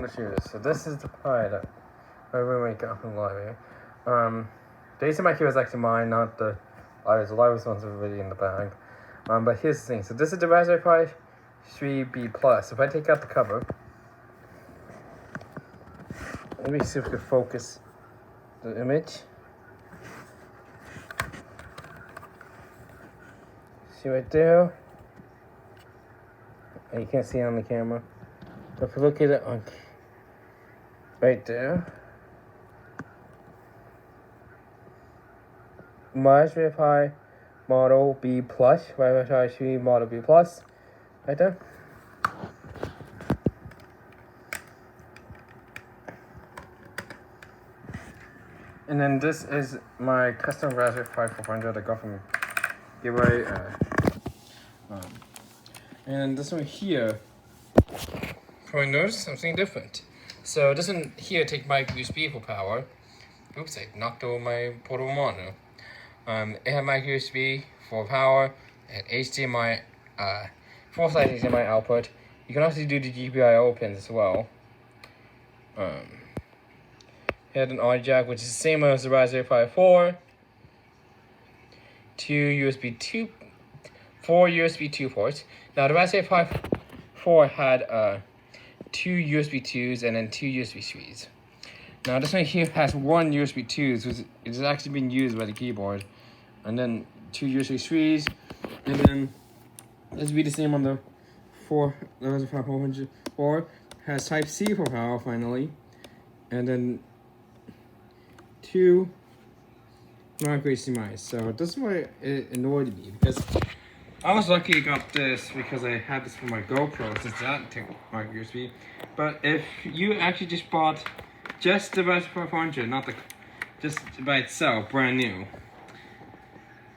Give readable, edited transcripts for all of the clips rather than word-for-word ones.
Let's do this. So this is the Pi that my roommate got from the library. The HDMI is actually mine, not the library's. The library's ones are really in the bag. But here's the thing. So this is the Raspberry Pi 3B Plus. If I take out the cover, let me see if we can focus the image. See right there? You can't see it on the camera. But if you look at it on right there, Raspberry Pi Model B Plus, Raspberry Pi 3 Model B Plus, right there. And then this is my custom Raspberry Pi 400 I got from giveaway. And this one here, probably notice something different. So this one here take micro USB for power. Oops, I knocked over my portable monitor. It had micro USB for power, and HDMI, full-size HDMI output. You can also do the GPIO pins as well. It had an audio jack, which is the same as the Raspberry Pi 4. 4 USB 2 ports. Now the Raspberry Pi 4 had 2 USB 2s and then 2 USB 3s. Now this one here has 1 USB 2s, which is actually being used by the keyboard, and then 2 USB 3s, and then this will be the same on the Raspberry Pi 404. Has Type C for power finally, and then 2 micro HDMI. So this is why it annoyed me, because I was lucky I got this because I had this for my GoPro, since that took micro USB. But if you actually just bought just the Raspberry Pi 400, not just by itself, brand new,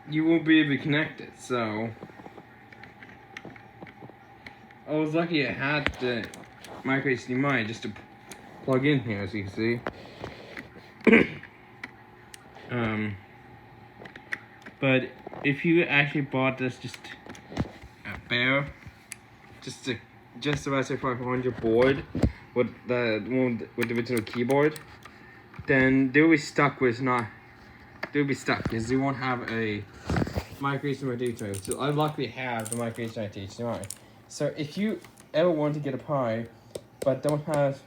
you won't be able to connect it. So I was lucky I had the micro HDMI just to plug in here, as you can see. But if you actually bought this just just the Raspberry Pi 400 board with the original keyboard, then they'll be stuck because they won't have a micro HDMI data. So I luckily have the micro HDMI to HDMI. So if you ever want to get a Pi but don't have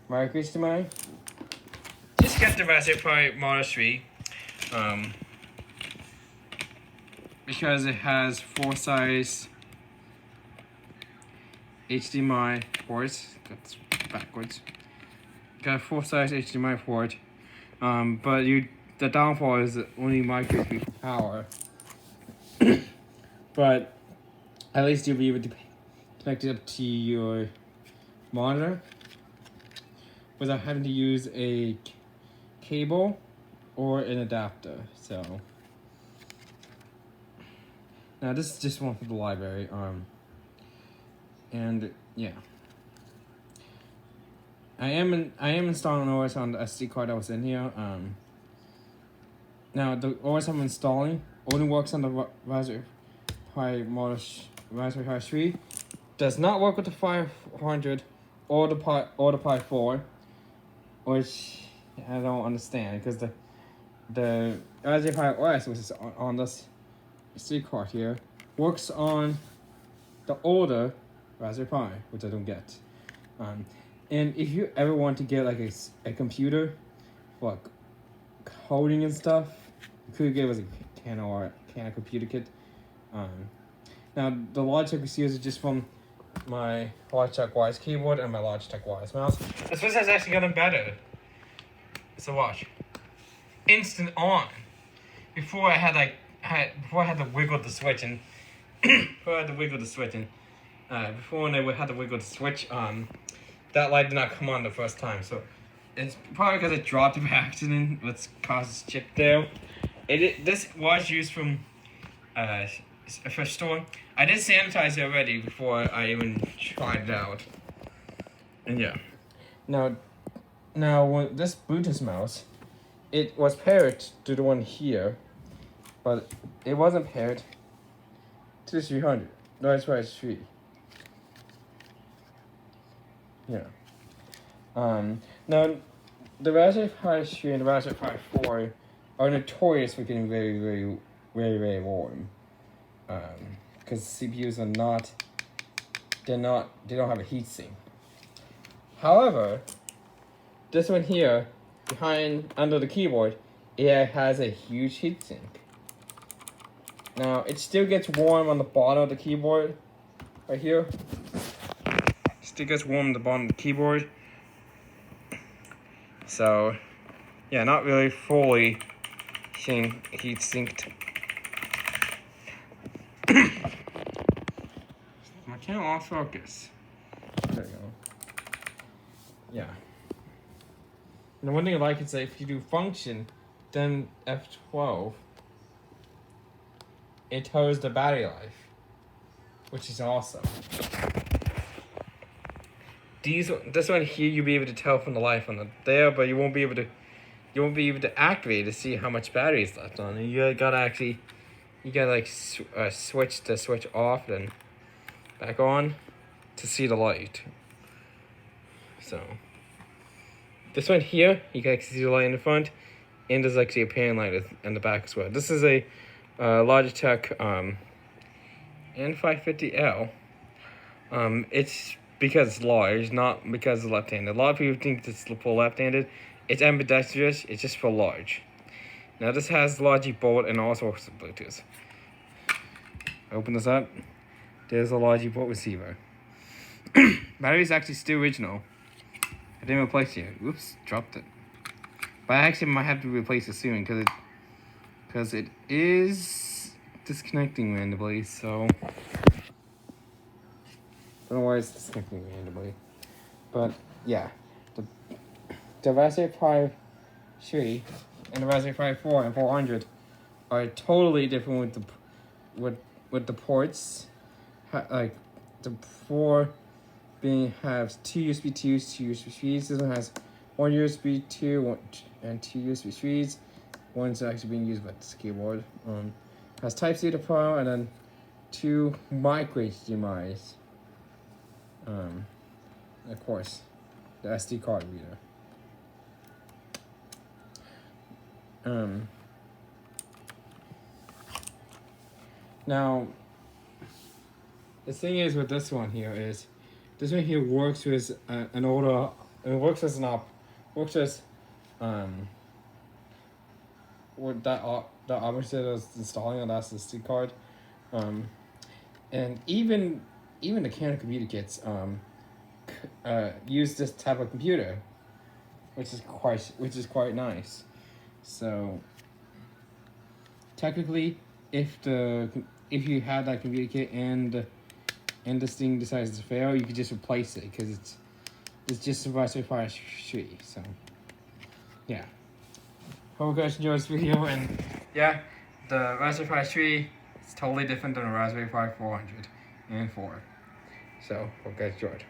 micro HDMI, just get the Raspberry Pi Model 3. Because it has 4 size HDMI ports. That's backwards. Got a 4 size HDMI port. But the downfall is only micro USB power. But at least you'll be able to connect it up to your monitor without having to use a cable or an adapter. So now this is just one for the library. And yeah, I am installing OS on the SD card that was in here. Now the OS I'm installing only works on the Raspberry Pi model Raspberry Pi 3. Does not work with the 500 or the Pi 4, which I don't understand, because the Raspberry Pi OS, which is on this SD card here, works on the older Raspberry Pi, which I don't get. And if you ever want to get like a computer for like coding and stuff, you could get a Canon computer kit. Now the Logitech receivers are just from my Logitech Wise keyboard and my Logitech Wise mouse. This one has actually gotten better. So watch, instant on. Before I had to wiggle the switch and before when I had to wiggle the switch, that light did not come on the first time. So it's probably because it dropped it by accident, which causes chip there. This was used from a first store. I did sanitize it already before I even tried it out. And yeah. Now when this Bluetooth mouse, it was paired to the one here, but it wasn't paired to the 300. No, that's why it's 3. Yeah. Now, the Raspberry Pi 3 and the Raspberry Pi 4 are notorious for getting very warm. Because CPUs they don't have a heatsink. However, this one here, under the keyboard, it has a huge heatsink. Now, it still gets warm on the bottom of the keyboard, right here. Still gets warm on the bottom of the keyboard. So, yeah, not really fully heat synced. My camera off focus. There you go. Yeah. And the one thing I like is that if you do function, then F12, it tells the battery life, which is awesome. This one here you'll be able to tell from the life on there, but you won't be able to activate to see how much battery is left on it. You gotta like switch the switch off and back on to see the light. So this one here, you can actually see the light in the front, and there's actually a pan light in the back as well. This is a Logitech N550L. It's because it's large, not because it's left-handed. A lot of people think it's for left-handed. It's ambidextrous. It's just for large. Now this has Logic Bolt and all sorts of Bluetooth. Open this up. There's a Logic Bolt receiver. Battery is actually still original. I didn't replace it. Oops, dropped it. But I actually might have to replace it soon because it is disconnecting randomly. So I don't know why it's disconnecting randomly. But yeah, the Raspberry Pi 3 and the Raspberry Pi 4 and 400 are totally different with the ports. Like the 4 has 2 USB 2s, 2 USB 3s. This one has 1 USB 2 and 2 USB 3s. One's actually being used by this keyboard. Has Type-C to power and then 2 micro HDMIs. Of course, the SD card reader. Now, the thing is with this one here is, this one here works with an older, it works as what that opposite is installing on that SD card, and even the Canon computer kits use this type of computer, which is quite nice. So technically, if you have that computer kit and this thing decides to fail, you could just replace it because it's just a Raspberry Pi 3. So yeah, hope you guys enjoyed this video. And yeah, the Raspberry Pi 3 is totally different than the Raspberry Pi 400 and 4. So hope you guys enjoyed.